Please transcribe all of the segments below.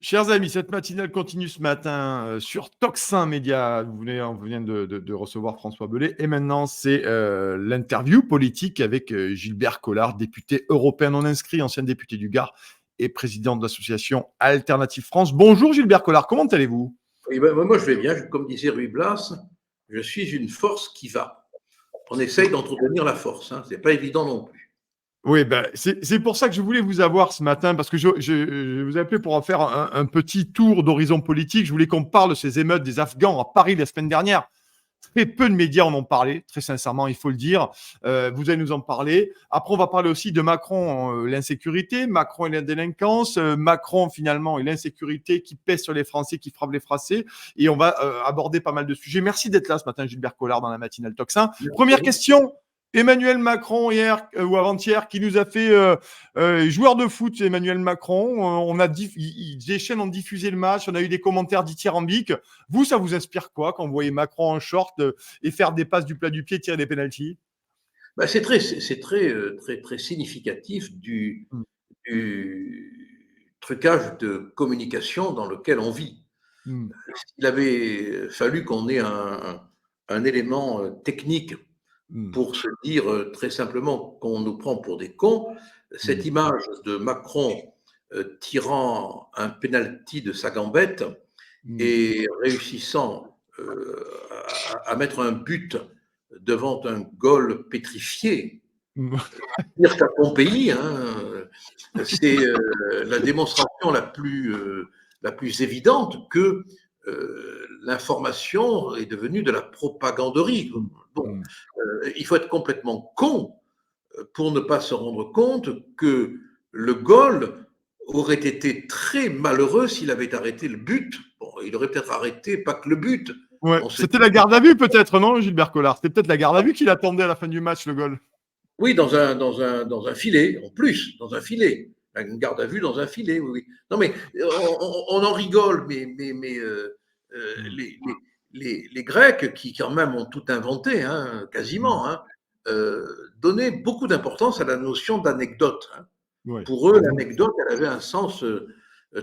Chers amis, cette matinale continue ce matin sur Tocsin Média. On vient de recevoir François Bellet. Et maintenant, c'est l'interview politique avec Gilbert Collard, député européen non inscrit, ancien député du Gard et président de l'association Alternative France. Bonjour Gilbert Collard, comment allez-vous? Oui, ben, moi, je vais bien. Comme disait Ruy Blas, je suis une force qui va. On essaye d'entretenir la force. Ce n'est pas évident non plus. Oui, ben, c'est pour ça que je voulais vous avoir ce matin, parce que je vous ai appelé pour en faire un petit tour d'horizon politique. Je voulais qu'on parle de ces émeutes des Afghans à Paris la semaine dernière. Très peu de médias en ont parlé, très sincèrement, il faut le dire. Vous allez nous en parler. Après, on va parler aussi de Macron, l'insécurité, Macron et la délinquance, Macron finalement et l'insécurité qui pèse sur les Français, qui frappe les Français. Et on va aborder pas mal de sujets. Merci d'être là ce matin, Gilbert Collard, dans la matinale Tocsin. Première question. Emmanuel Macron hier ou avant-hier qui nous a fait joueur de foot. Emmanuel Macron, des chaînes ont diffusé le match, on a eu des commentaires dithyrambiques. Vous, ça vous inspire quoi quand vous voyez Macron en short et faire des passes du plat du pied, tirer des pénaltys? C'est très significatif du trucage de communication dans lequel on vit. Il avait fallu qu'on ait un élément technique pour se dire très simplement qu'on nous prend pour des cons. Cette image de Macron tirant un penalty de sa gambette et réussissant à mettre un but devant un goal pétrifié, dire qu'à Pompéi, c'est la démonstration la plus évidente que l'information est devenue de la propaganderie. Bon, il faut être complètement con pour ne pas se rendre compte que le goal aurait été très malheureux s'il avait arrêté le but. Bon, il aurait peut-être arrêté pas que le but. Ouais. C'était la garde à vue peut-être, non, Gilbert Collard? C'était peut-être la garde à vue qui l'attendait à la fin du match, le goal. Oui, dans un filet, en plus, dans un filet. Une garde à vue dans un filet, oui. Non, mais on en rigole, mais les Grecs, qui quand même ont tout inventé, quasiment, donnaient beaucoup d'importance à la notion d'anecdote. Ouais. Pour eux, l'anecdote, elle avait un sens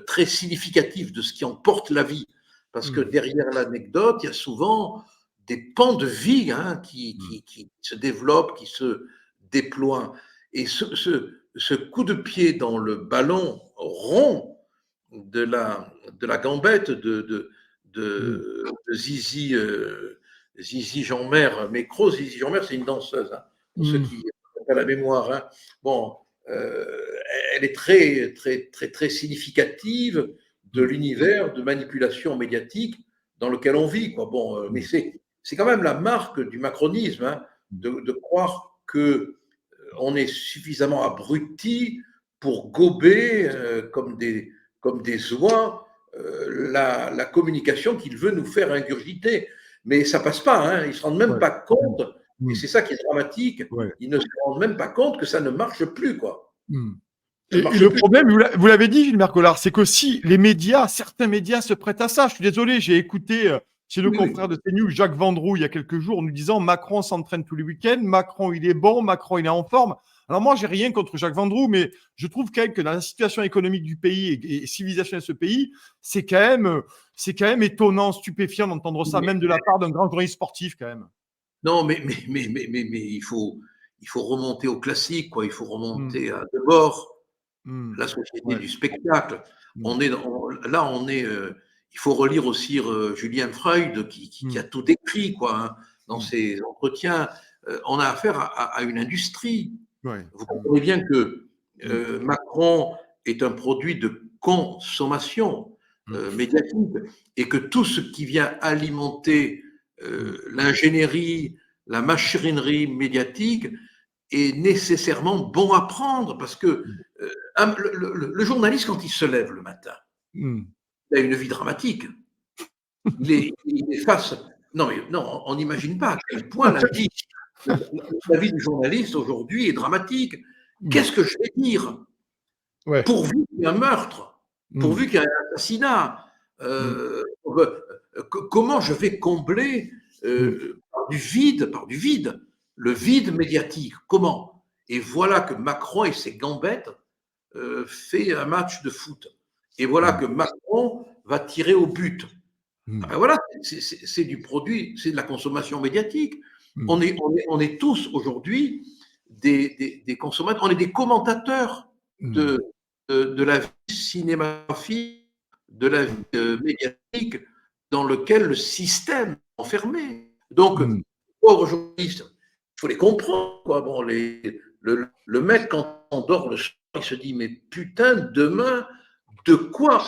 très significatif de ce qui emporte la vie. Parce que derrière l'anecdote, il y a souvent des pans de vie qui se développent, qui se déploient. Et ce coup de pied dans le ballon rond de la gambette de Zizi, Zizi Jeanmaire Mécro. Zizi Jeanmaire, c'est une danseuse, pour ceux qui n'ont pas la mémoire. Bon, elle est très significative de l'univers de manipulation médiatique dans lequel on vit, quoi. Bon, mais c'est quand même la marque du macronisme, de croire que on est suffisamment abruti pour gober comme des oies la communication qu'il veut nous faire ingurgiter. Mais ça passe pas, ils se rendent même pas compte, et c'est ça qui est dramatique, ils ne se rendent même pas compte que ça ne marche plus, quoi. Et le problème, vous l'avez dit, Gilbert Collard, c'est qu'aussi les médias, certains médias se prêtent à ça. Je suis désolé, j'ai écouté chez le confrère de CNews, Jacques Vendroux, il y a quelques jours, nous disant Macron s'entraîne tous les week-ends, Macron il est bon, Macron il est en forme. Alors moi, j'ai rien contre Jacques Vendroux, mais je trouve quand même que dans la situation économique du pays et civilisation de ce pays, c'est quand même étonnant, stupéfiant d'entendre ça, même de la part d'un grand journaliste sportif quand même. Non, mais il faut remonter au classique, quoi. Il faut remonter à Debord, la société du spectacle. Il faut relire aussi Julien Freud qui a tout décrit, quoi, dans ses entretiens. On a affaire à une industrie. Vous comprenez bien que Macron est un produit de consommation médiatique et que tout ce qui vient alimenter l'ingénierie, la machinerie médiatique est nécessairement bon à prendre parce que le journaliste, quand il se lève le matin, il a une vie dramatique. Il est face. Non, on n'imagine pas à quel point la vie du journaliste aujourd'hui est dramatique. Qu'est-ce que je vais dire? Pourvu qu'il y ait un meurtre, pourvu qu'il y ait un assassinat, comment je vais combler par du vide, le vide médiatique? Comment? Et voilà que Macron et ses gambettes fait un match de foot. et voilà que Macron va tirer au but. Mm. Ah ben voilà, c'est du produit, c'est de la consommation médiatique. Mm. On est tous aujourd'hui des consommateurs, on est des commentateurs Mm. de la vie cinématographique, de la vie médiatique dans lequel le système est enfermé. Donc, Mm. pauvres journalistes, il faut les comprendre. Quoi. Bon, le mec, quand on dort le soir, il se dit, mais putain, demain, de quoi?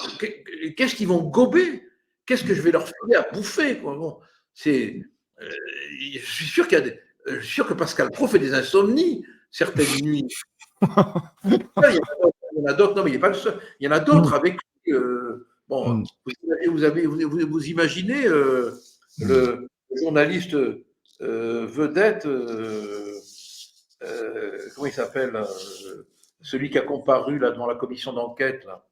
Qu'est-ce qu'ils vont gober? Qu'est-ce que je vais leur filer à bouffer? Quoi. Bon, c'est, je suis sûr qu'il y a des, je suis sûr que Pascal Pro fait des insomnies certaines nuits. Il y en a d'autres, non, mais il n'est pas le seul. Il y en a d'autres Mm. avec lui. Bon, Mm. vous imaginez Mm. le journaliste vedette, comment il s'appelle, celui qui a comparu là, devant la commission d'enquête. Là.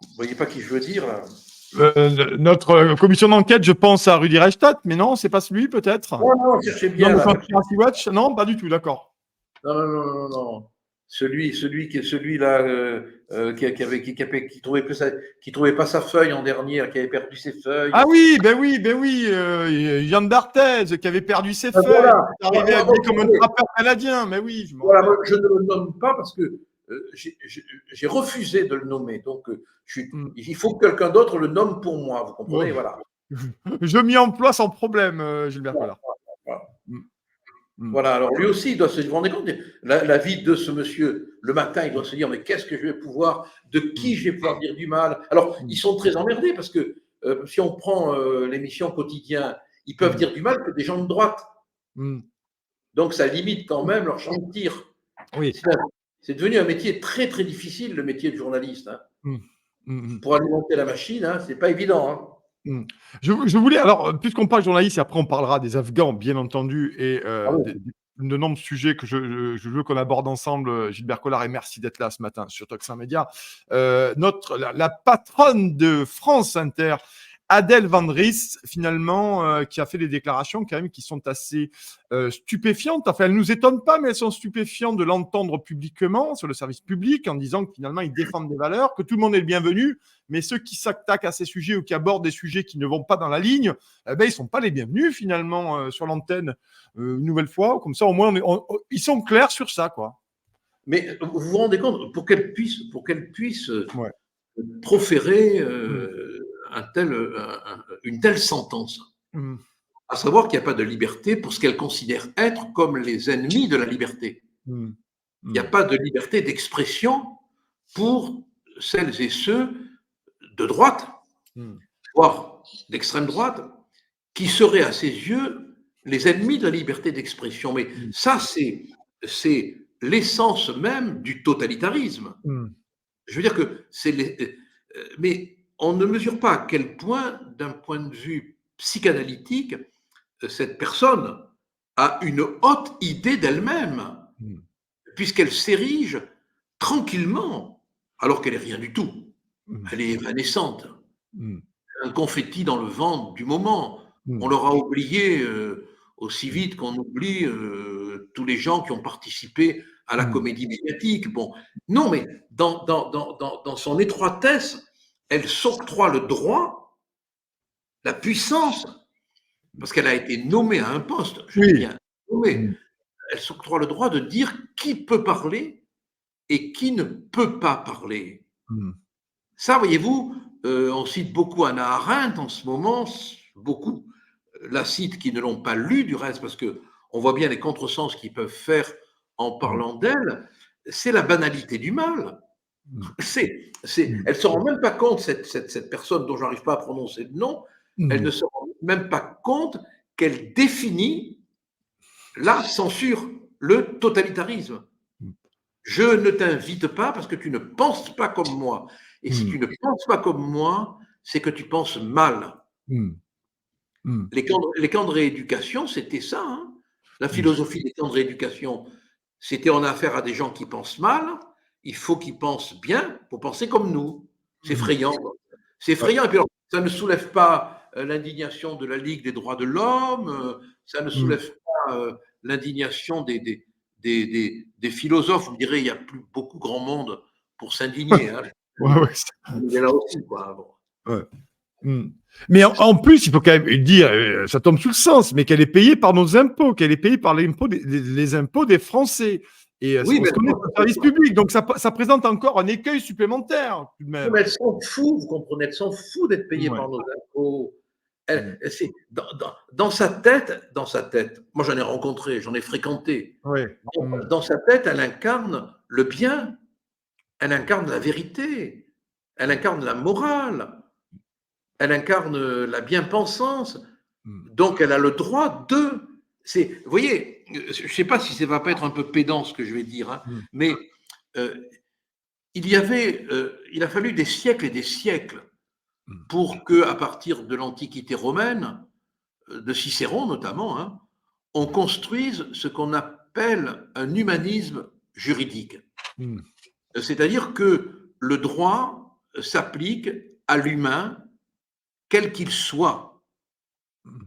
Vous voyez pas qui je veux dire là? Notre commission d'enquête, je pense à Rudi Reichstadt, mais non, c'est pas celui peut-être. Non, non, cherchez Non, bien de là. Conspiracy Watch, non, pas du tout, d'accord. Non, non, non, non, non. Celui-là qui trouvait qui trouvait pas sa feuille en dernier, qui avait perdu ses feuilles. Ah oui, Yann D'Arthez qui avait perdu ses Ben feuilles, voilà. qui est arrivé habillé comme un trappeur canadien, mais oui, je me Voilà, rappelle. moi, je ne le nomme pas parce que j'ai refusé de le nommer. Donc, Mm. il faut que quelqu'un d'autre le nomme pour moi. Vous Bon. comprenez? Voilà. Je m'y emploie sans problème, Gilbert Voilà, Collard. voilà. Mm. Mm. Voilà. Alors, lui aussi, il doit se rendre compte, la vie de ce monsieur, le matin, il doit se dire, mais qu'est-ce que je vais pouvoir, de qui je vais pouvoir dire du mal? Alors, ils sont très emmerdés parce que si on prend l'émission Quotidien, ils peuvent Mm. dire du mal que des gens de droite. Mm. Donc, ça limite quand même leur champ de tir. Oui. C'est devenu un métier très, très difficile, le métier de journaliste. Hein. Mm. Mm. Pour alimenter la machine, hein, c'est pas évident. Hein. Mm. Je voulais, alors, puisqu'on parle journaliste, et après on parlera des Afghans, bien entendu, et Ah oui. de nombreux sujets que je veux qu'on aborde ensemble, Gilbert Collard, et merci d'être là ce matin sur Toxin Média. La patronne de France Inter, Adèle Van Ries, finalement, qui a fait des déclarations quand même qui sont assez stupéfiantes. Enfin, elles nous étonnent pas, mais elles sont stupéfiantes de l'entendre publiquement sur le service public en disant que finalement ils défendent des valeurs, que tout le monde est le bienvenu, mais ceux qui s'attaquent à ces sujets ou qui abordent des sujets qui ne vont pas dans la ligne, eh ben, ils ne sont pas les bienvenus finalement sur l'antenne une nouvelle fois. Comme ça, au moins, ils sont clairs sur ça, quoi. Mais vous vous rendez compte, pour qu'elle puisse Ouais. proférer Mmh. une telle sentence, Mmh. à savoir qu'il n'y a pas de liberté pour ce qu'elle considère être comme les ennemis de la liberté. Mmh. Il n'y a Mmh. pas de liberté d'expression pour celles et ceux de droite, Mmh. voire d'extrême droite, qui seraient à ses yeux les ennemis de la liberté d'expression. Mais Mmh. ça, c'est l'essence même du totalitarisme. Mmh. Je veux dire que mais on ne mesure pas à quel point, d'un point de vue psychanalytique, cette personne a une haute idée d'elle-même, Mmh. puisqu'elle s'érige tranquillement, alors qu'elle est rien du tout. Mmh. Elle est évanescente, Mmh. un confetti dans le vent du moment. On Mmh. l'aura oublié aussi vite qu'on oublie tous les gens qui ont participé à la Mmh. comédie médiatique. Bon, non, mais dans son étroitesse, elle s'octroie le droit, la puissance, parce qu'elle a été nommée à un poste, je dis Oui. bien nommée, Mmh. elle s'octroie le droit de dire qui peut parler et qui ne peut pas parler. Mmh. Ça, voyez-vous, on cite beaucoup Hannah Arendt en ce moment, beaucoup la citent qui ne l'ont pas lu du reste, parce que on voit bien les contresens qu'ils peuvent faire en Mmh. parlant d'elle. C'est la banalité du mal. Mmh. Elle ne se rend même pas compte, cette personne dont je n'arrive pas à prononcer le nom, elle Mmh. ne se rend même pas compte qu'elle définit la censure, le totalitarisme. Je ne t'invite pas parce que tu ne penses pas comme moi. Et si Mmh. tu ne penses pas comme moi, c'est que tu penses mal. Mmh. Mmh. Les camps de rééducation, c'était ça. Hein. La Mmh. philosophie des camps de rééducation, c'était on a affaire à des gens qui pensent mal, il faut qu'ils pensent bien pour penser comme nous. C'est Mmh. effrayant. C'est Ouais. effrayant. Et puis alors, ça ne soulève pas l'indignation de la Ligue des droits de l'homme, ça ne Mmh. soulève pas l'indignation des philosophes. Vous me direz, il n'y a plus beaucoup grand monde pour s'indigner. Hein. Ouais, ouais, il est là aussi, quoi. Bon. ouais. Mais en plus, il faut quand même dire, ça tombe sous le sens, mais qu'elle est payée par nos impôts, qu'elle est payée par les impôts des Français. Et Oui, on mais se connaît sur le service public, donc ça présente encore un écueil supplémentaire, tout de même. elle s'en fout, vous comprenez, elle s'en fout d'être payée Ouais. par nos impôts. Mm. Dans sa tête, moi j'en ai rencontré, j'en ai fréquenté. Ouais. Mm. Dans sa tête, elle incarne le bien, elle incarne la vérité, elle incarne la morale, elle incarne la bien-pensance. Mm. Donc elle a le droit de. Vous voyez, je ne sais pas si ça ne va pas être un peu pédant ce que je vais dire, hein, Mm. mais euh, il a fallu des siècles et des siècles pour que, à partir de l'Antiquité romaine, de Cicéron notamment, hein, on construise ce qu'on appelle un humanisme juridique. Mm. C'est-à-dire que le droit s'applique à l'humain, quel qu'il soit. Mm.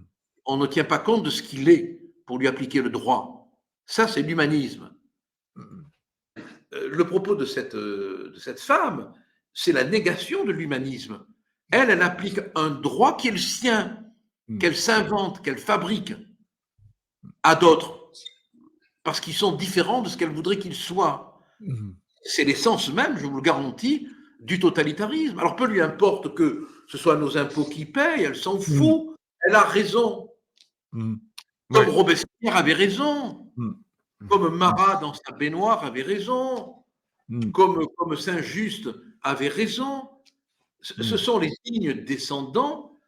On ne tient pas compte de ce qu'il est pour lui appliquer le droit. Ça, c'est l'humanisme. Mm. Le propos de cette femme, c'est la négation de l'humanisme. Elle applique un droit qui est le sien, qu'elle s'invente, qu'elle fabrique à d'autres, parce qu'ils sont différents de ce qu'elle voudrait qu'ils soient. Mm. C'est l'essence même, je vous le garantis, du totalitarisme. Alors peu lui importe que ce soit nos impôts qui payent, elle s'en Mm. fout, elle a raison. Mm. Comme Ouais. Robespierre avait raison, Mm. comme Marat dans sa baignoire avait raison, Mm. comme Saint-Just avait raison. Ce sont les dignes descendants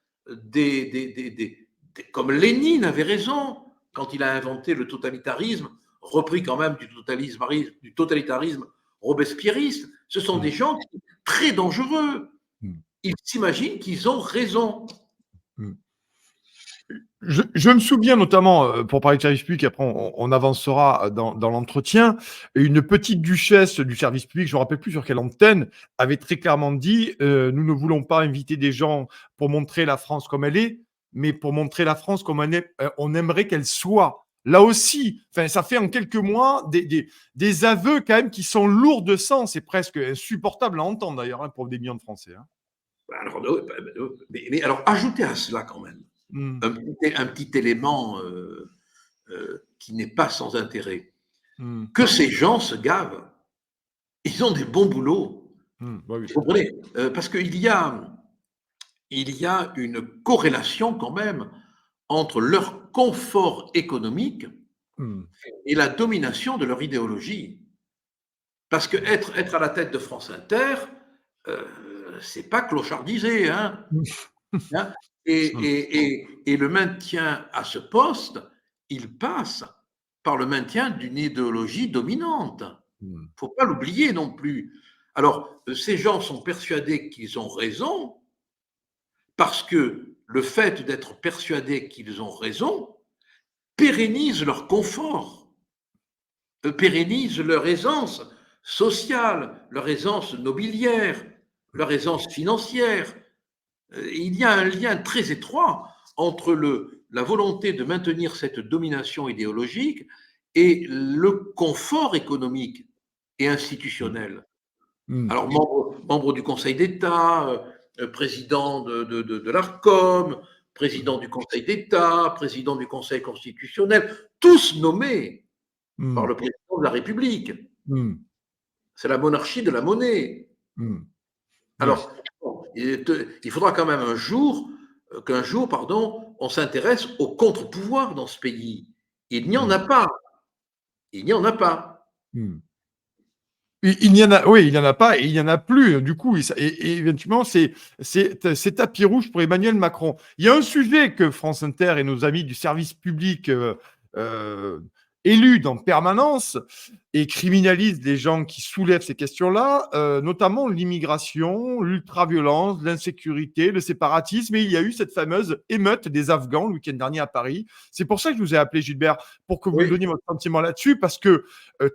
comme Lénine avait raison quand il a inventé le totalitarisme, repris quand même du totalitarisme robespierriste. Ce sont des gens très dangereux. Ils s'imaginent qu'ils ont raison. Mm. Je me souviens notamment, pour parler de service public, après on avancera dans l'entretien, une petite duchesse du service public, je ne me rappelle plus sur quelle antenne, avait très clairement dit nous ne voulons pas inviter des gens pour montrer la France comme elle est, mais pour montrer la France comme on aimerait qu'elle soit. Là aussi, ça fait en quelques mois des aveux quand même qui sont lourds de sens. C'est presque insupportable à entendre d'ailleurs, hein, pour des millions de Français. Hein. Alors, mais alors, ajoutez à cela quand même Mm. un petit élément qui n'est pas sans intérêt. Mm. Que ces gens se gavent. Ils ont des bons boulots. Bah oui. Vous comprenez parce qu'il y a une corrélation quand même entre leur confort économique Mm. et la domination de leur idéologie. Parce que être à la tête de France Inter, c'est pas clochardisé, hein, hein. Et le maintien à ce poste, il passe par le maintien d'une idéologie dominante. Il ne faut pas l'oublier non plus. Alors, ces gens sont persuadés qu'ils ont raison, parce que le fait d'être persuadés qu'ils ont raison pérennise leur confort, pérennise leur aisance sociale, leur aisance nobiliaire, leur aisance financière. Il y a un lien très étroit entre la volonté de maintenir cette domination idéologique et le confort économique et institutionnel. Alors, membre du Conseil d'État, président de l'ARCOM, président du Conseil d'État, président du Conseil constitutionnel, tous nommés par le président de la République. C'est la monarchie de la monnaie. Alors, il faudra quand même qu'un jour, on s'intéresse au contre-pouvoir dans ce pays. Il n'y en a pas. Il n'y en a pas. Il n'y en a, oui, il n'y en a pas et il n'y en a plus. Du coup, et éventuellement, c'est tapis rouge pour Emmanuel Macron. Il y a un sujet que France Inter et nos amis du service public éludent en permanence et criminalisent les gens qui soulèvent ces questions-là, notamment l'immigration, l'ultraviolence, l'insécurité, le séparatisme. Et il y a eu cette fameuse émeute des Afghans le week-end dernier à Paris. C'est pour ça que je vous ai appelé, Gilbert, pour que vous me donniez votre sentiment là-dessus, parce que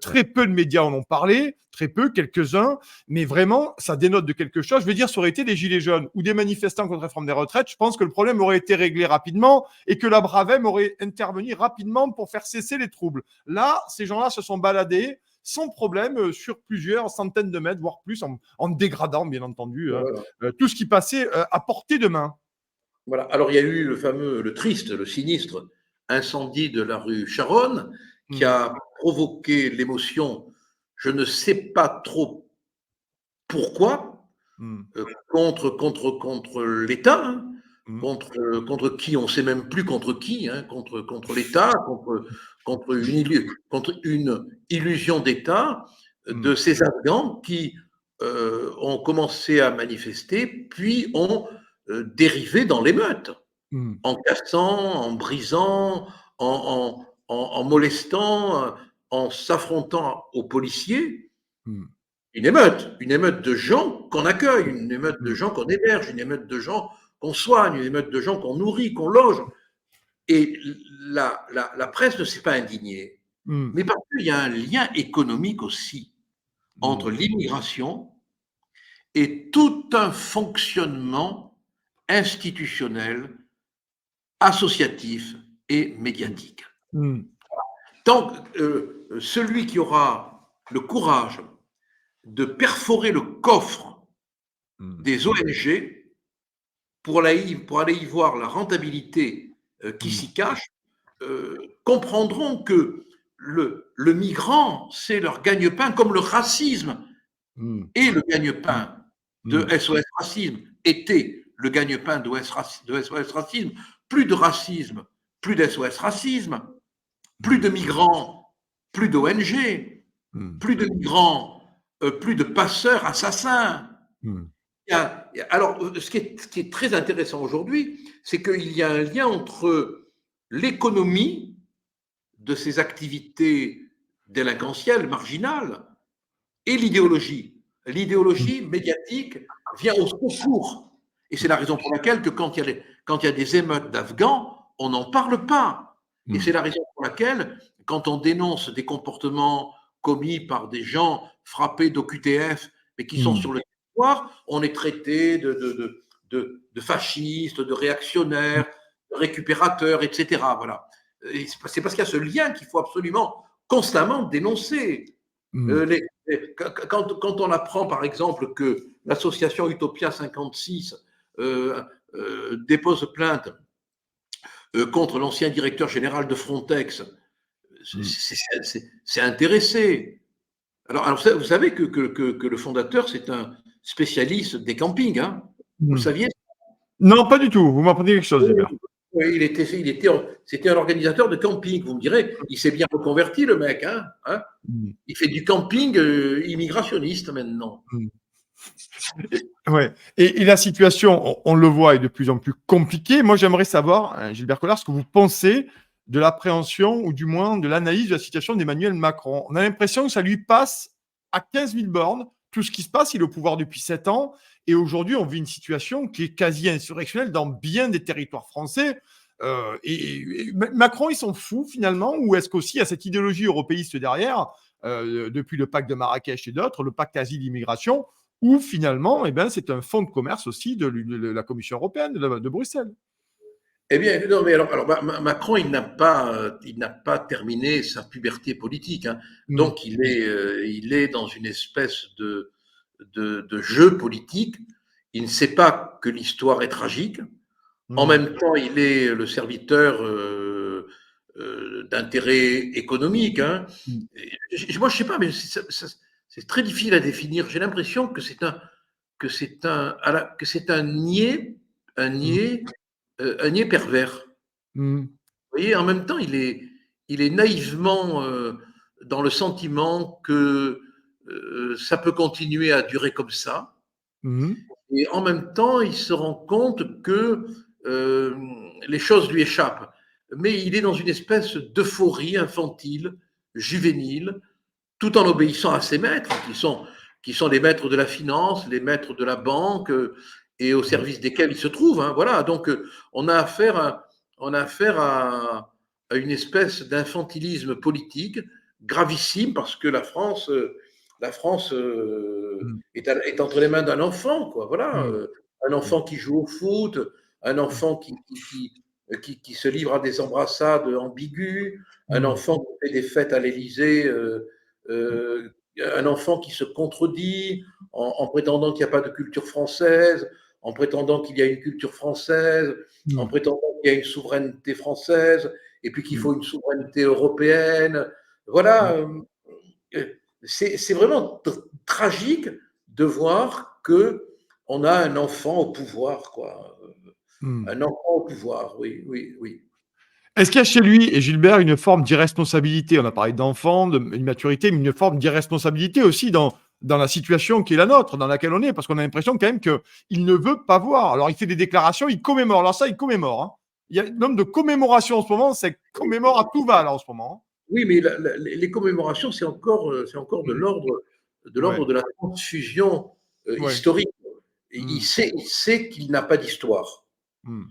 très peu de médias en ont parlé, très peu, quelques-uns, mais vraiment, ça dénote de quelque chose. Je veux dire, ça aurait été des gilets jaunes ou des manifestants contre la réforme des retraites, je pense que le problème aurait été réglé rapidement et que la Bravem aurait intervenu rapidement pour faire cesser les troubles. Là, ces gens-là se sont baladés, sans problème sur plusieurs centaines de mètres, voire plus, en dégradant, bien entendu, Voilà. tout ce qui passait à portée de main. Voilà. Alors, il y a eu le triste, le sinistre incendie de la rue Charonne qui Mmh. a provoqué l'émotion, je ne sais pas trop pourquoi, Mmh. contre l'État, hein, Mmh. contre qui, on ne sait même plus contre qui, hein, contre l'État, contre une illusion d'État Mmh. de ces Afghans qui ont commencé à manifester, puis ont dérivé dans l'émeute, Mmh. en cassant, en brisant, en molestant, en s'affrontant aux policiers. Mmh. Une émeute de gens qu'on accueille, une émeute de Mmh. gens qu'on héberge, une émeute de gens qu'on soigne, une émeute de gens qu'on nourrit, qu'on loge. Et la presse ne s'est pas indignée. Mmh. Mais parce qu'il y a un lien économique aussi Mmh. entre l'immigration et tout un fonctionnement institutionnel, associatif et médiatique. Mmh. Tant que celui qui aura le courage de perforer le coffre Mmh. des ONG pour aller y voir la rentabilité qui Mmh. s'y cache, comprendront que le migrant, c'est leur gagne-pain, comme le racisme Mmh. et le Mmh. gagne-pain de Mmh. SOS Racisme était le gagne-pain de SOS Racisme. Plus de racisme, plus d'SOS Racisme, plus de migrants, plus d'ONG, Mmh. plus de migrants, plus de passeurs, assassins. Mmh. Alors, ce qui est très intéressant aujourd'hui, c'est qu'il y a un lien entre l'économie de ces activités délinquantielles, marginales, et l'idéologie. Mmh. L'idéologie médiatique vient au secours. Et c'est la raison pour laquelle que quand il y a des émeutes d'Afghans, on n'en parle pas. Et Mmh. c'est la raison pour laquelle, quand on dénonce des comportements commis par des gens frappés d'OQTF, mais qui sont Mmh. sur le territoire, on est traité de fascistes, de réactionnaires, de récupérateurs, etc. Voilà. Et c'est parce qu'il y a ce lien qu'il faut absolument constamment dénoncer. Mmh. Quand on apprend, par exemple, que l'association Utopia 56 dépose plainte contre l'ancien directeur général de Frontex, Mmh. c'est intéressé. Alors vous savez que le fondateur, c'est un spécialiste des campings, hein. Vous le Mmh. saviez? Non, pas du tout. Vous m'apprenez quelque chose, Gilbert. Oui, c'était un organisateur de camping. Vous me direz, il s'est bien reconverti, le mec, hein. Mmh. Il fait du camping immigrationniste maintenant. Mmh. Ouais. Et la situation, on le voit, est de plus en plus compliquée. Moi, j'aimerais savoir, Gilbert Collard, ce que vous pensez de l'appréhension ou du moins de l'analyse de la situation d'Emmanuel Macron. On a l'impression que ça lui passe à 15 000 bornes. Tout ce qui se passe, il est au pouvoir depuis 7 ans. Et aujourd'hui, on vit une situation qui est quasi insurrectionnelle dans bien des territoires français. Macron, ils s'en fout finalement. Ou est-ce qu'aussi il y a cette idéologie européiste derrière, depuis le pacte de Marrakech et d'autres, le pacte asile-immigration, où finalement, eh ben, c'est un fonds de commerce aussi de la Commission européenne, de Bruxelles. Eh bien, non, mais alors Macron, il n'a pas terminé sa puberté politique, hein. Mm. Donc, il est dans une espèce de jeu politique. Il ne sait pas que l'histoire est tragique. En Mm. même temps, il est le serviteur d'intérêts économiques, hein. Mm. Moi, je sais pas, mais c'est très difficile à définir. J'ai l'impression que c'est un niais, un Mm. niais, un niais pervers. Mm. Vous voyez, en même temps, il est naïvement dans le sentiment que ça peut continuer à durer comme ça. Mm. Et en même temps, il se rend compte que euh, les choses lui échappent. Mais il est dans une espèce d'euphorie infantile, juvénile, tout en obéissant à ses maîtres, qui sont les maîtres de la finance, les maîtres de la banque, et au service desquels il se trouve, hein. Voilà, donc on a affaire à une espèce d'infantilisme politique gravissime parce que la France Mm. est entre les mains d'un enfant, quoi. Voilà, Mm. un enfant qui joue au foot, un enfant qui se livre à des embrassades ambiguës, un Mm. enfant qui fait des fêtes à l'Élysée un enfant qui se contredit en prétendant qu'il n'y a pas de culture française, en prétendant qu'il y a une culture française, en Mm. prétendant qu'il y a une souveraineté française, et puis qu'il Mm. faut une souveraineté européenne. Voilà, c'est vraiment tragique de voir que on a un enfant au pouvoir, quoi. Mm. Un enfant au pouvoir, oui, oui, oui. Est-ce qu'il y a chez lui et Gilbert une forme d'irresponsabilité? On a parlé d'enfant, d'immaturité, mais une forme d'irresponsabilité aussi dans la situation qui est la nôtre, dans laquelle on est, parce qu'on a l'impression quand même qu'il ne veut pas voir. Alors il fait des déclarations, il commémore. Alors ça, il commémore, hein. Il y a un nombre de commémorations en ce moment, c'est commémore à tout va là en ce moment, Oui, mais les commémorations, c'est encore hein. de Ouais, l'ordre de la transfusion ouais. historique. Il Mmh, sait, il sait qu'il n'a pas d'histoire. mmh,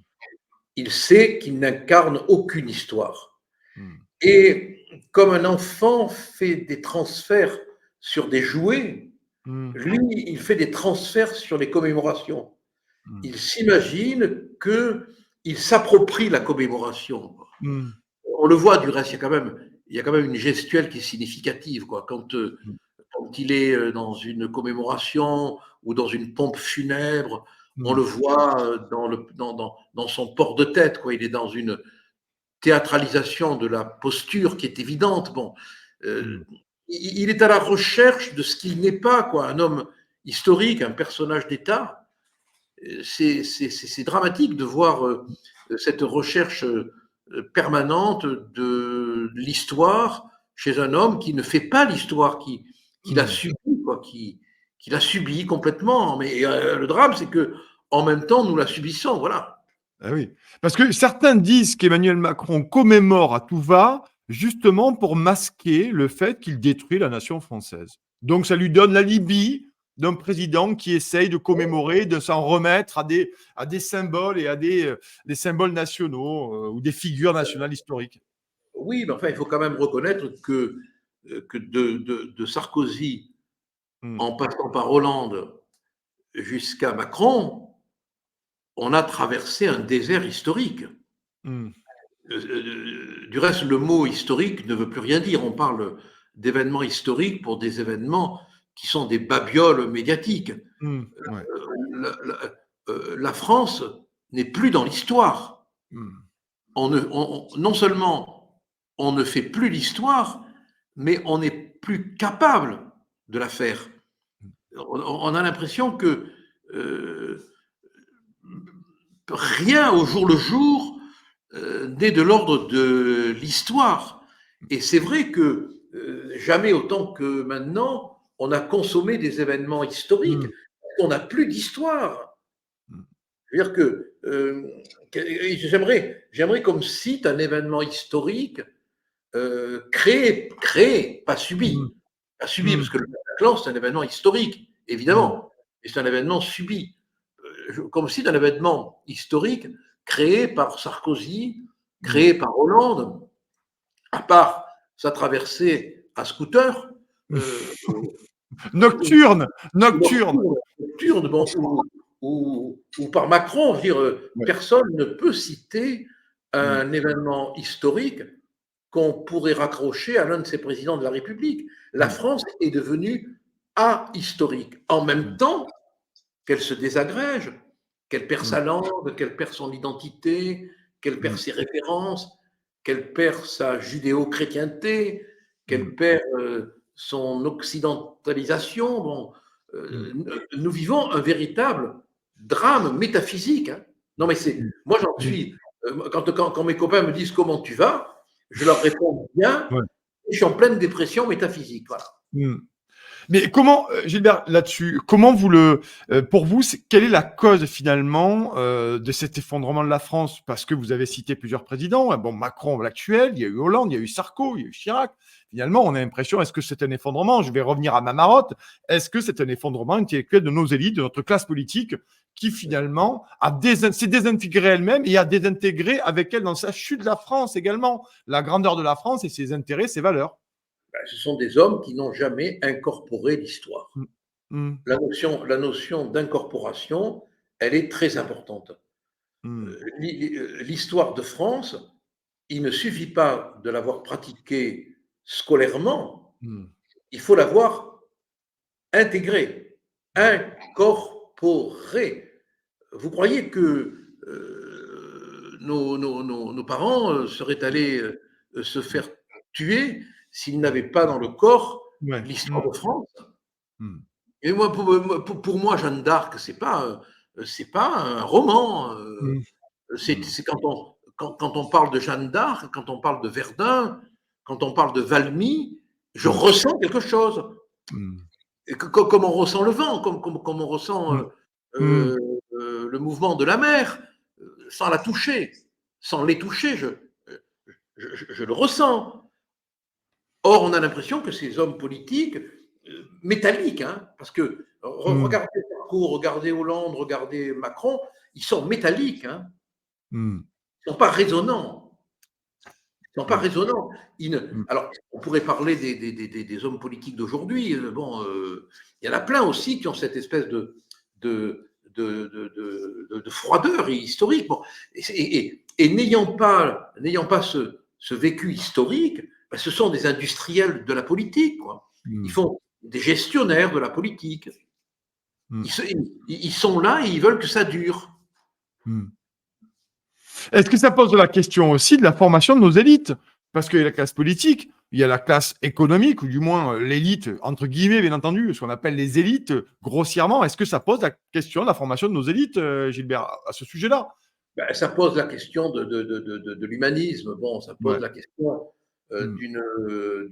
Il sait qu'il n'incarne aucune histoire. mmh, Et comme un enfant fait des transferts sur des jouets, mmh, lui, il fait des transferts sur les commémorations. mmh, Il s'imagine qu'il s'approprie la commémoration. mmh, On le voit du reste, il y a quand même une gestuelle qui est significative, quoi. Quand il est dans une commémoration ou dans une pompe funèbre, on mmh, le voit dans son port de tête, quoi. Il est dans une théâtralisation de la posture qui est évidente. Bon, mmh, il est à la recherche de ce qu'il n'est pas, quoi. Un homme historique, un personnage d'État. C'est dramatique de voir cette recherche permanente de l'histoire chez un homme qui ne fait pas l'histoire, qui l'a mmh. subie, quoi, qui l'a subie complètement. Mais le drame, c'est que en même temps, nous la subissons. Voilà. Ah oui, parce que certains disent qu'Emmanuel Macron commémore à tout va, justement pour masquer le fait qu'il détruit la nation française. Donc ça lui donne l'alibi d'un président qui essaye de commémorer, de s'en remettre à des symboles et à des symboles nationaux ou des figures nationales historiques. Oui, mais enfin, il faut quand même reconnaître que de Sarkozy, Mm, en passant par Hollande jusqu'à Macron, on a traversé un désert historique. mm, Du reste, le mot historique ne veut plus rien dire. On parle d'événements historiques pour des événements qui sont des babioles médiatiques. mm, ouais, La France n'est plus dans l'histoire. mm, Non seulement on ne fait plus l'histoire, mais on n'est plus capable de la faire. On a l'impression que euh, rien au jour le jour n'est de l'ordre de l'histoire. Et c'est vrai que jamais autant que maintenant, on a consommé des événements historiques. mm, On n'a plus d'histoire. mm, Je veux dire que j'aimerais qu'on me cite un événement historique créé, pas mm, subi. Pas subi, mm, parce que le Bataclan, c'est un événement historique, mm. évidemment, et c'est un événement subi. Comme si d'un événement historique créé par Sarkozy, Mm. créé par Hollande, à part sa traversée à scooter, euh, Nocturne, nocturne. nocturne, bon, ou par Macron. Je veux dire, Ouais. personne ne peut citer Mm, un événement historique qu'on pourrait raccrocher à l'un de ses présidents de la République. La mm, France est devenue ahistorique. En même mm, temps qu'elle se désagrège, qu'elle perd mm, sa langue, qu'elle perd son identité, qu'elle perd mm, ses références, qu'elle perd sa judéo-chrétienté, mm, qu'elle perd son occidentalisation. Bon, mm, nous vivons un véritable drame métaphysique, hein. Non, mais mm, moi j'en mm. suis. Quand mes copains me disent comment tu vas, je leur réponds bien. Ouais. Je suis en pleine dépression métaphysique. Voilà. Mm. Mais comment, Gilbert, là-dessus, comment pour vous, quelle est la cause finalement de cet effondrement de la France? Parce que vous avez cité plusieurs présidents, hein. Bon, Macron, l'actuel, il y a eu Hollande, il y a eu Sarko, il y a eu Chirac. Finalement, on a l'impression, est-ce que c'est un effondrement? Je vais revenir à ma marotte. Est-ce que c'est un effondrement intellectuel de nos élites, de notre classe politique, qui finalement s'est désintégrée elle-même et a désintégré avec elle dans sa chute la France également, la grandeur de la France et ses intérêts, ses valeurs? Ben, ce sont des hommes qui n'ont jamais incorporé l'histoire. Mm. Mm. La notion d'incorporation, elle est très importante. Mm. L'histoire de France, il ne suffit pas de l'avoir pratiquée scolairement, Mm. il faut l'avoir intégrée, incorporée. Vous croyez que nos parents seraient allés se faire tuer s'ils n'avaient pas dans le corps Ouais. l'histoire de France? Mmh. Et moi, pour moi, Jeanne d'Arc, c'est pas un roman. Mmh. Mmh. C'est quand on parle de Jeanne d'Arc, quand on parle de Verdun, quand on parle de Valmy, je Mmh. ressens quelque chose. Mmh. Et comme on ressent le vent, comme on ressent Mmh. Mmh. le mouvement de la mer, sans la toucher, sans les toucher, je le ressens. Or, on a l'impression que ces hommes politiques, métalliques, hein, parce que Mmh. regardez Sarko, regardez Hollande, regardez Macron, ils sont métalliques, hein, Mmh. ils ne sont pas résonnants. Ils sont pas Ouais. résonnants. Mmh. Alors, on pourrait parler des hommes politiques d'aujourd'hui. Bon, il y en a plein aussi qui ont cette espèce de froideur historique. Bon, et n'ayant pas ce vécu historique, ben, ce sont des industriels de la politique, quoi. Ils Mmh. font des gestionnaires de la politique. Mmh. Ils sont là et ils veulent que ça dure. Mmh. Est-ce que ça pose la question aussi de la formation de nos élites? Parce qu'il y a la classe politique, il y a la classe économique, ou du moins l'élite, entre guillemets, bien entendu, ce qu'on appelle les élites, grossièrement. Est-ce que ça pose la question de la formation de nos élites, Gilbert, à ce sujet-là? Ben, ça pose la question de l'humanisme. Bon, ça pose Ouais. la question Mmh.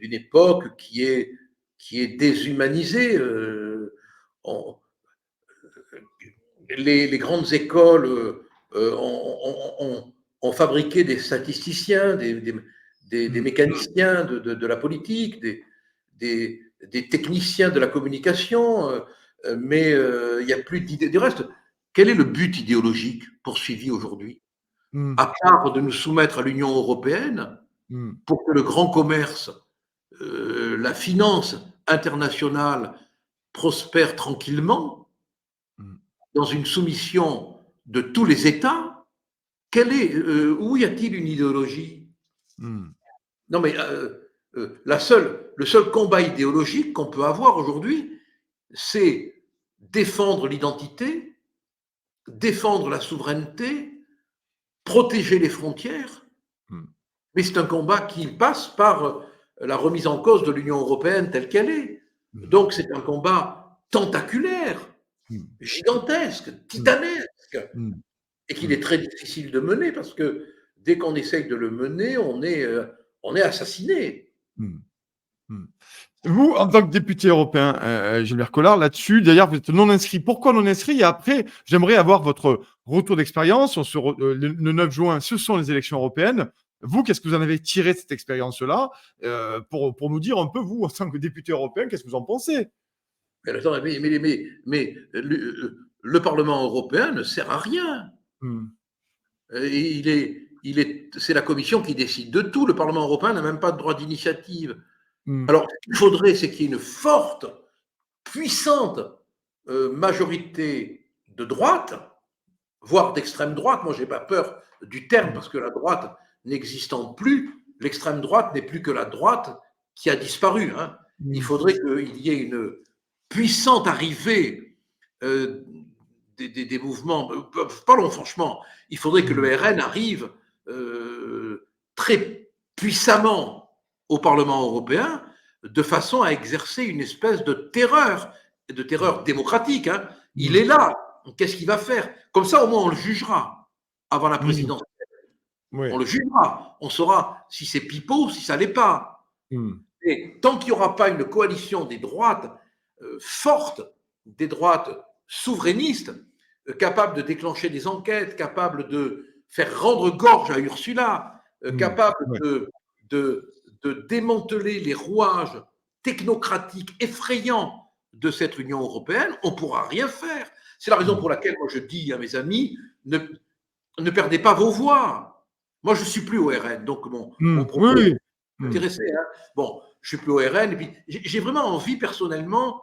d'une époque qui est déshumanisée. On- les grandes écoles ont fabriqué des statisticiens, des Mmh. mécaniciens de la politique, des techniciens de la communication, mais il n'y a plus d'idées. Du reste, quel est le but idéologique poursuivi aujourd'hui? Mmh. À part de nous soumettre à l'Union européenne Mmh. pour que le grand commerce, la finance internationale prospère tranquillement Mmh. dans une soumission de tous les États, où y a-t-il une idéologie? Mmh. Non, mais le seul combat idéologique qu'on peut avoir aujourd'hui, c'est défendre l'identité, défendre la souveraineté, protéger les frontières. Mmh. Mais c'est un combat qui passe par la remise en cause de l'Union européenne telle qu'elle est. Mmh. Donc c'est un combat tentaculaire, Mmh. gigantesque, Mmh. titanesque, Mmh. et qu'il Mmh. est très difficile de mener parce que dès qu'on essaye de le mener, on est assassiné. Mmh. Mmh. Vous, en tant que député européen, Gilbert Collard, là-dessus, d'ailleurs, vous êtes non inscrit. Pourquoi non inscrit? Et après, j'aimerais avoir votre retour d'expérience. Le 9 juin, ce sont les élections européennes. Vous, qu'est-ce que vous en avez tiré de cette expérience-là, pour nous dire un peu, vous, en tant que député européen, qu'est-ce que vous en pensez? Mais, attends, mais le Parlement européen ne sert à rien. Mmh. C'est la Commission qui décide de tout. Le Parlement européen n'a même pas de droit d'initiative. Mmh. Alors, ce qu'il faudrait, c'est qu'il y ait une forte, puissante majorité de droite, voire d'extrême droite. Moi, je n'ai pas peur du terme Mmh. parce que la droite n'existant plus, l'extrême droite n'est plus que la droite qui a disparu, hein. Il Mmh. faudrait qu'il y ait une puissante arrivée euh, des mouvements. Parlons franchement, il faudrait que Mmh. le RN arrive très puissamment au Parlement européen de façon à exercer une espèce de terreur démocratique, hein. Il Mmh. est là. Qu'est-ce qu'il va faire? Comme ça, au moins, on le jugera avant la Mmh. présidence. On Ouais. le jugera. On saura si c'est pipeau, si ça l'est pas. Mmh. Et tant qu'il n'y aura pas une coalition des droites fortes, des droites souverainistes, capables de déclencher des enquêtes, capables de faire rendre gorge à Ursula, Mmh. capables Ouais. de, de démanteler les rouages technocratiques effrayants de cette Union européenne, on ne pourra rien faire. C'est la raison Mmh. pour laquelle moi je dis à mes amis, ne perdez pas vos voix. Moi, je ne suis plus au RN, donc mon Mmh. Oui, propos oui. est Mmh. intéressé. Hein. Bon, je suis plus au RN, et puis j'ai vraiment envie personnellement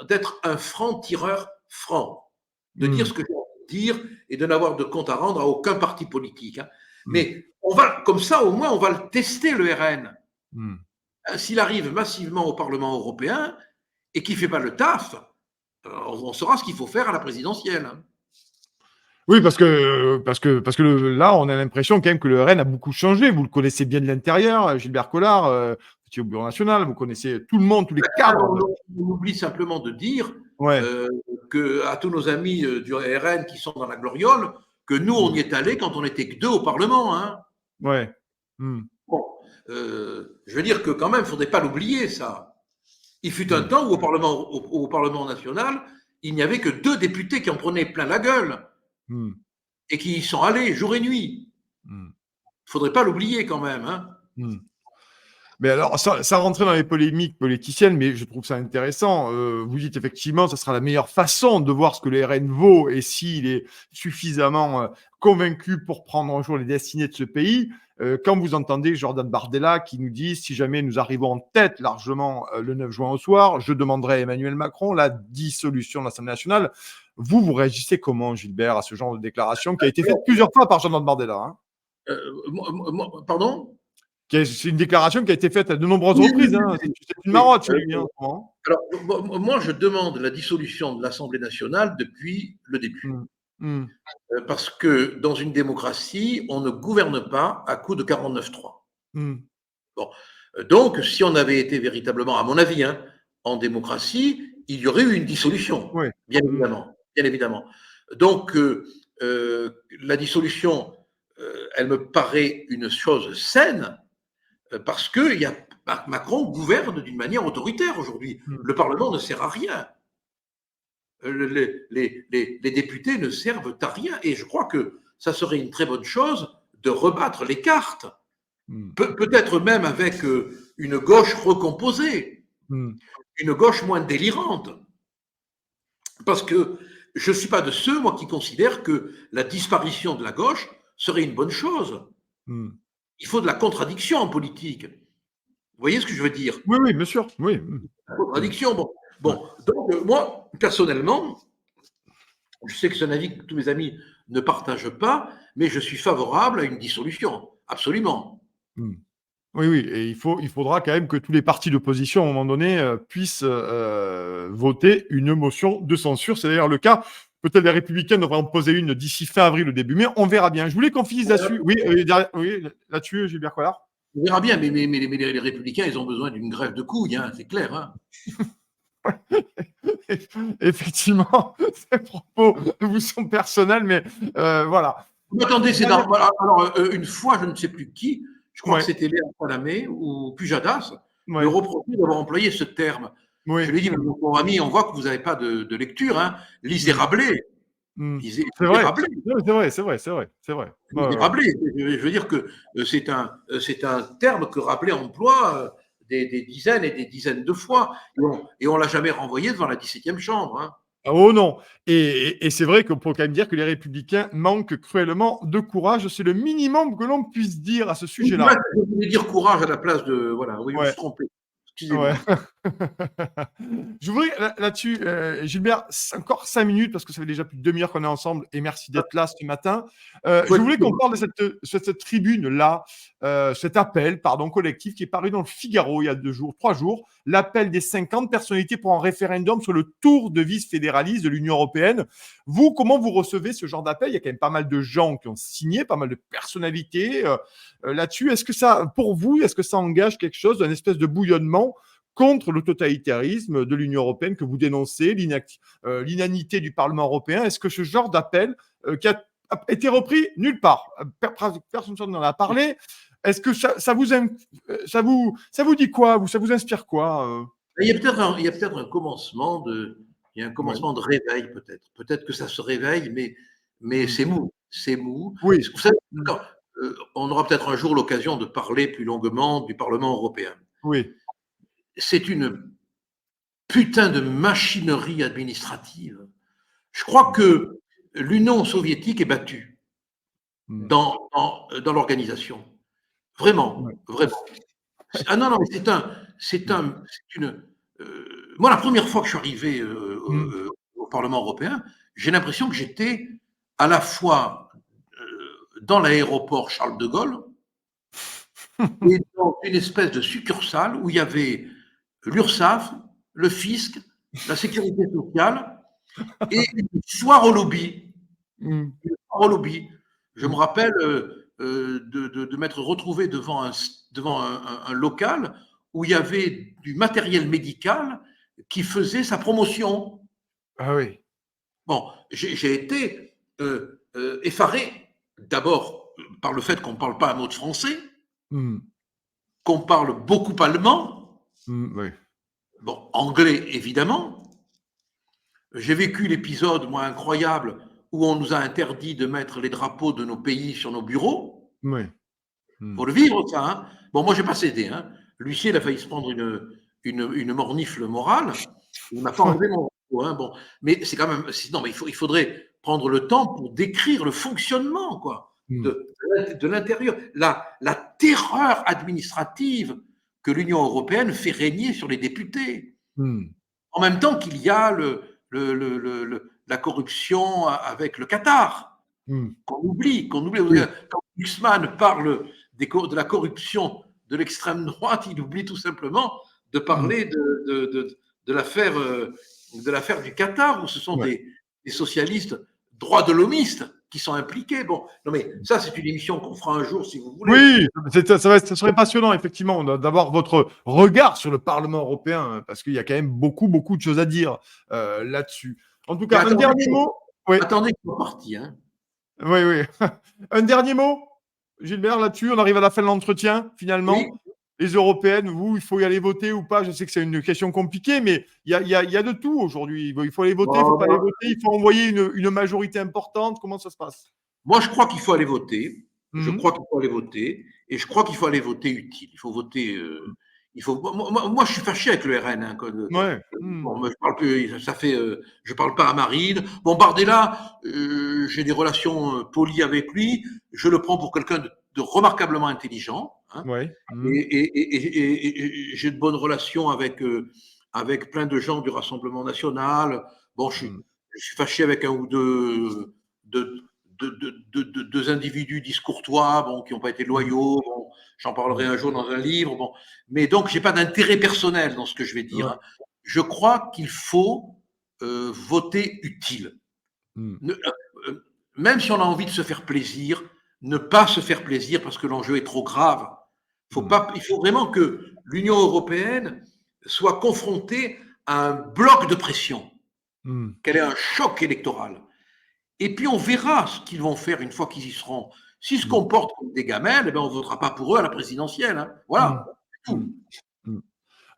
d'être un franc-tireur franc, de dire Mmh. ce que j'ai envie de dire et de n'avoir de compte à rendre à aucun parti politique. Hein. Mmh. Mais comme ça, au moins, on va le tester, le RN. Mmh. s'il arrive massivement au Parlement européen et qu'il ne fait pas le taf, on saura ce qu'il faut faire à la présidentielle. Oui, là, on a l'impression quand même que le RN a beaucoup changé. Vous le connaissez bien de l'intérieur, Gilbert Collard, vous étiez au Bureau national, vous connaissez tout le monde, tous les cadres. On oublie simplement de dire Ouais, à tous nos amis du RN qui sont dans la gloriole que nous, on y est allés quand on n'était que deux au Parlement. Hein. ouais. Hmm, Bon, je veux dire que quand même, il ne faudrait pas l'oublier, ça. Il fut un hmm, temps où au Parlement national, il n'y avait que 2 députés qui en prenaient plein la gueule hmm, et qui y sont allés jour et nuit. hmm, Il ne faudrait pas l'oublier quand même. Hein. hmm. Mais alors, ça rentrait dans les polémiques politiciennes, mais je trouve ça intéressant. Vous dites effectivement, ça sera la meilleure façon de voir ce que le RN vaut et s'il est suffisamment convaincu pour prendre un jour les destinées de ce pays. Quand vous entendez Jordan Bardella qui nous dit si jamais nous arrivons en tête largement le 9 juin au soir, je demanderai à Emmanuel Macron la dissolution de l'Assemblée nationale. Vous réagissez comment, Gilbert, à ce genre de déclaration qui a été faite plusieurs fois par Jordan Bardella, hein? Pardon. C'est une déclaration qui a été faite à de nombreuses Oui, reprises. Hein. C'est une marotte chez lui. Hein, alors, moi, je demande la dissolution de l'Assemblée nationale depuis le début. mmh. Mmh. Parce que dans une démocratie, on ne gouverne pas à coup de 49-3. Mmh. Bon. Donc, si on avait été véritablement, à mon avis, hein, en démocratie, il y aurait eu une dissolution, Ouais. bien Mmh. évidemment. Bien évidemment. Donc, la dissolution, elle me paraît une chose saine, parce que Macron gouverne d'une manière autoritaire aujourd'hui. Mmh. Le Parlement ne sert à rien. Les députés ne servent à rien. Et je crois que ça serait une très bonne chose de rebattre les cartes. Mmh. Peut-être même avec une gauche recomposée, Mmh. une gauche moins délirante. Parce que je ne suis pas de ceux, moi, qui considèrent que la disparition de la gauche serait une bonne chose. Mmh. Il faut de la contradiction en politique. Vous voyez ce que je veux dire? Oui, oui, bien sûr. Oui. Mmh. La Mmh. contradiction, bon. Ouais. Donc moi, personnellement, je sais que c'est un avis que tous mes amis ne partagent pas, mais je suis favorable à une dissolution, absolument. Mmh. Oui, oui, et il faudra quand même que tous les partis d'opposition, à un moment donné, puissent voter une motion de censure. C'est d'ailleurs le cas. Peut-être les Républicains devraient en poser une d'ici fin avril au début mai. On verra bien. Je voulais qu'on finisse là-dessus. Oui, oui, là-dessus, Gilbert Collard. On verra bien, mais les Républicains, ils ont besoin d'une grève de couilles, hein, c'est clair. Hein. Effectivement, ces propos vous sont personnels, mais voilà. Mais attendez, c'est normal. Alors, une fois, je ne sais plus qui, je crois que Ouais, c'était Léa Salamé ou Pujadas, me ouais, reprochait d'avoir employé ce terme. Je oui. lui ai dit, mon ami, on voit que vous n'avez pas de lecture. Hein. Lisez Mmh, Rabelais. mmh. Lisez, C'est lisez vrai. Rabelais. Non, c'est vrai, c'est vrai, c'est vrai, c'est vrai. Ouais, Lisez ouais, ouais. Rabelais. Je veux dire que c'est un terme que Rabelais emploie des dizaines et des dizaines de fois. Et on ne l'a jamais renvoyé devant la 17e chambre. Hein. Oh non! Et c'est vrai qu'on peut quand même dire que les Républicains manquent cruellement de courage. C'est le minimum que l'on puisse dire à ce sujet-là. Je voulais dire courage à la place de. Voilà, oui, je me Ouais. suis trompé. Ouais. Excusez-moi. Je voudrais là-dessus, Gilbert, encore 5 minutes parce que ça fait déjà plus de demi-heure qu'on est ensemble et merci d'être là ce matin. Je voulais qu'on parle de cette tribune-là, cet appel, pardon, collectif qui est paru dans le Figaro il y a 3 jours, l'appel des 50 personnalités pour un référendum sur le tour de vis fédéraliste de l'Union européenne. Vous, comment vous recevez ce genre d'appel? Il y a quand même pas mal de gens qui ont signé, pas mal de personnalités là-dessus. Est-ce que ça, pour vous, est-ce que ça engage quelque chose, une espèce de bouillonnement contre le totalitarisme de l'Union européenne que vous dénoncez, l'inanité du Parlement européen? Est-ce que ce genre d'appel qui a été repris nulle part, personne n'en a parlé, est-ce que ça vous dit quoi? Ça vous inspire quoi? Il y a peut-être un commencement il y a un Ouais. commencement de réveil peut-être. Peut-être que ça se réveille, mais Mm. c'est mou. C'est mou. Oui. Vous savez, Mm. on aura peut-être un jour l'occasion de parler plus longuement du Parlement européen. Oui. C'est une putain de machinerie administrative. Je crois que l'Union soviétique est battue Mm. dans l'organisation. Ouais. Vraiment, vraiment. Ah non, non, mais c'est une. Moi, la première fois que je suis arrivé Mm. au Parlement européen, j'ai l'impression que j'étais à la fois dans l'aéroport Charles de Gaulle et dans une espèce de succursale où il y avait l'URSSAF, le fisc, la sécurité sociale et une foire au lobby. Mmh. Une foire au lobby. Je me Mmh. rappelle de m'être retrouvé devant un local où il y avait du matériel médical qui faisait sa promotion. Ah oui. Bon, j'ai été effaré, d'abord par le fait qu'on ne parle pas un mot de français, Mmh. qu'on parle beaucoup allemand, Mmh, oui. bon, anglais évidemment. J'ai vécu l'épisode, moi, incroyable, où on nous a interdit de mettre les drapeaux de nos pays sur nos bureaux. Oui. Mmh. Faut le vivre, ça. Hein. Bon, moi, j'ai pas cédé. Hein. L'huissier, il a failli se prendre une mornifle morale. Il m'a pas enlevé mon drapeau. Hein. Bon, mais c'est quand même. Non, mais il faudrait prendre le temps pour décrire le fonctionnement, quoi, Mmh. de l'intérieur. La terreur administrative que l'Union européenne fait régner sur les députés. Mmh. En même temps qu'il y a la corruption avec le Qatar, Mmh. qu'on oublie. Oui. Quand Glucksmann parle de la corruption de l'extrême droite, il oublie tout simplement de Mmh. parler de l'affaire du Qatar, où ce sont Ouais. des socialistes droits de l'homiste qui sont impliqués. Bon, non mais ça, c'est une émission qu'on fera un jour si vous voulez. Oui, ça serait passionnant, effectivement, d'avoir votre regard sur le Parlement européen, parce qu'il y a quand même beaucoup, beaucoup de choses à dire là-dessus. En tout Mais cas, un dernier mot. Oui, attendez qu'ils soient partis. Hein. oui, oui. Un dernier mot, Gilbert, là-dessus. On arrive à la fin de l'entretien, Oui, finalement. Les européennes, vous, il faut y aller voter ou pas? Je sais que c'est une question compliquée, mais il y a de tout aujourd'hui. Il faut aller voter, il ne faut bon, pas aller voter, il faut envoyer une majorité importante. Comment ça se passe? moi, je crois qu'il faut aller voter. Je Mhm. crois qu'il faut aller voter. Et je crois qu'il faut aller voter utile. Il faut voter. Moi, je suis fâché avec le RN. Hein, Ouais. Mhm. bon, je parle plus. Ça fait. Je parle pas à Marine. Bon, Bardella, j'ai des relations polies avec lui. Je le prends pour quelqu'un de remarquablement intelligent. Hein, Ouais. et, Mhm. et j'ai de bonnes relations avec plein de gens du Rassemblement national. Bon, Mhm. je suis fâché avec un ou de, deux individus discourtois, bon, qui n'ont pas été Mhm. loyaux. Bon, j'en parlerai Mhm. un jour dans un livre. Bon, mais donc, j'ai pas d'intérêt personnel dans ce que je vais dire. Ouais. Hein. Je crois qu'il faut voter utile. Mhm. Ne, même si on a envie de se faire plaisir, ne pas se faire plaisir parce que l'enjeu est trop grave. Mhm. Il faut vraiment que l'Union européenne soit confrontée à un bloc de pression, Mhm. qu'elle ait un choc électoral. Et puis on verra ce qu'ils vont faire une fois qu'ils y seront. S'ils se Mhm. comportent comme des gamelles, eh ben on ne votera pas pour eux à la présidentielle. Hein. Mhm. Voilà, c'est Mhm. tout. Mhm.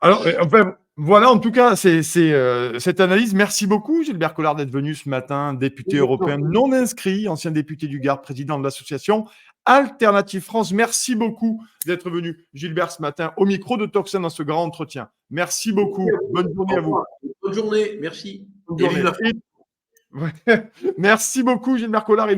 Alors, enfin, voilà, en tout cas, c'est cette analyse. Merci beaucoup, Gilbert Collard, d'être venu ce matin, député européen non inscrit, ancien député du Gard, président de l'association Alternative France. Merci beaucoup d'être venu, Gilbert, ce matin, au micro de Toxin dans ce grand entretien. Merci beaucoup. Bonne journée Au à vous. revoir. Bonne journée, merci. Bonne Et vive journée. la France. Merci beaucoup, Gilbert Collard. Et nous